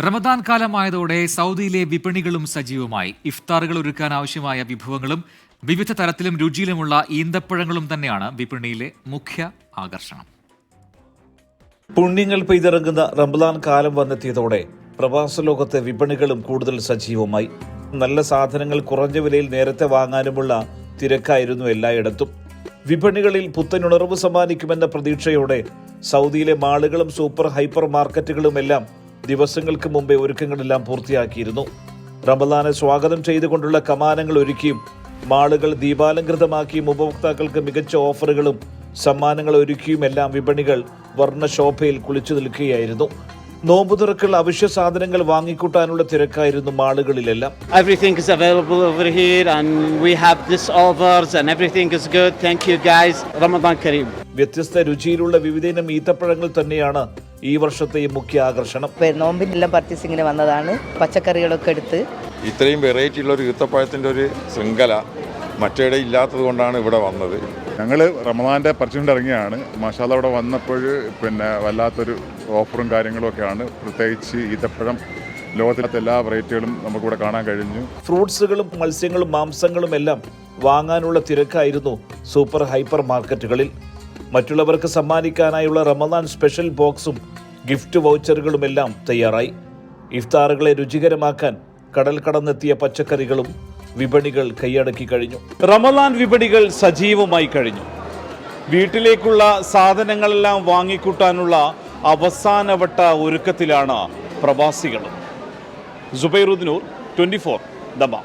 റമദാൻ കാലമായതോടെ സൗദിയിലെ വിപണികളും സജീവമായി. ഇഫ്താറുകൾ ഒരുക്കാൻ ആവശ്യമായ വിഭവങ്ങളും വിവിധ തരത്തിലും രുചിയിലുമുള്ള ഈന്തപ്പഴങ്ങളും തന്നെയാണ് വിപണിയിലെ മുഖ്യ ആകർഷണം. പുണ്യങ്ങൾ പെയ്തിറങ്ങുന്ന റമദാൻ കാലം വന്നെത്തിയതോടെ പ്രവാസ ലോകത്തെ വിപണികളും കൂടുതൽ സജീവമായി. നല്ല സാധനങ്ങൾ കുറഞ്ഞ വിലയിൽ നേരത്തെ വാങ്ങാനുമുള്ള തിരക്കായിരുന്നു എല്ലായിടത്തും. വിപണികളിൽ പുത്തനുണർവ് സമ്മാനിക്കുമെന്ന പ്രതീക്ഷയോടെ സൗദിയിലെ മാളുകളും സൂപ്പർ ഹൈപ്പർ മാർക്കറ്റുകളുമെല്ലാം ദിവസങ്ങൾക്ക് മുമ്പേ ഒരുക്കങ്ങളെല്ലാം പൂർത്തിയാക്കിയിരുന്നു. റമദാനെ സ്വാഗതം ചെയ്തുകൊണ്ടുള്ള കമാനങ്ങൾ ഒരുക്കിയും മാളുകൾ ദീപാലങ്കൃതമാക്കിയും ഉപഭോക്താക്കൾക്ക് മികച്ച ഓഫറുകളും സമ്മാനങ്ങൾ ഒരുക്കിയുമെല്ലാം വിപണികൾ വർണ്ണശോഭയിൽ കുളിച്ചു നിൽക്കുകയായിരുന്നു. നോമ്പുതുറക്കുള്ള അവശ്യ സാധനങ്ങൾ വാങ്ങിക്കൂട്ടാനുള്ള തിരക്കായിരുന്നു മാളുകളിലെല്ലാം. Everything is available over here and we have this offers and everything is good. Thank you guys. Ramadan Kareem. വ്യത്യസ്ത രുചിയിലുള്ള വിവിധയിനം ഈത്തപ്പഴങ്ങൾ തന്നെയാണ് ഈ വർഷത്തെ മുഖ്യ ആകർഷണം. നോമ്പിനെല്ലാം പർച്ചേസിങ്ങിന് വന്നതാണ്. പച്ചക്കറികളൊക്കെ എടുത്ത് ഇത്രയും വെറൈറ്റി ഉള്ള ഒരു ഈത്തപ്പഴത്തിൻ്റെ ഒരു ശൃംഖല മറ്റേടെ ഇല്ലാത്തത് കൊണ്ടാണ് ഇവിടെ വന്നത്. ഞങ്ങൾ റമദാൻ്റെ പർച്ചേസിന് ഇറങ്ങിയാണ്. മാഷാഅല്ലാഹ് ഇവിടെ വന്നപ്പോൾ വല്ലാത്തൊരു ഓഫറും കാര്യങ്ങളും ഒക്കെയാണ്. പ്രത്യേകിച്ച് ഈത്തപ്പഴം ലോകത്തിനകത്ത് എല്ലാ വെറൈറ്റികളും നമുക്കിവിടെ കാണാൻ കഴിഞ്ഞു. ഫ്രൂട്ട്സുകളും മത്സ്യങ്ങളും മാംസങ്ങളും എല്ലാം വാങ്ങാനുള്ള തിരക്കായിരുന്നു സൂപ്പർ ഹൈപ്പർ മാർക്കറ്റുകളിൽ. മറ്റുള്ളവർക്ക് സമ്മാനിക്കാനായുള്ള റമദാൻ സ്പെഷ്യൽ ബോക്സും ഗിഫ്റ്റ് വൗച്ചറുകളുമെല്ലാം തയ്യാറായി. ഇഫ്താറുകളെ രുചികരമാക്കാൻ കടൽ കടന്നെത്തിയ പച്ചക്കറികളും വിപണികൾ കൈയടക്കി കഴിഞ്ഞു. റമദാൻ വിപണികൾ സജീവമായി കഴിഞ്ഞു. വീട്ടിലേക്കുള്ള സാധനങ്ങളെല്ലാം വാങ്ങിക്കൂട്ടാനുള്ള അവസാനവട്ട ഒരുക്കത്തിലാണ് പ്രവാസികൾ. സുബൈറുദ്ദീൻ 24 ദമാം.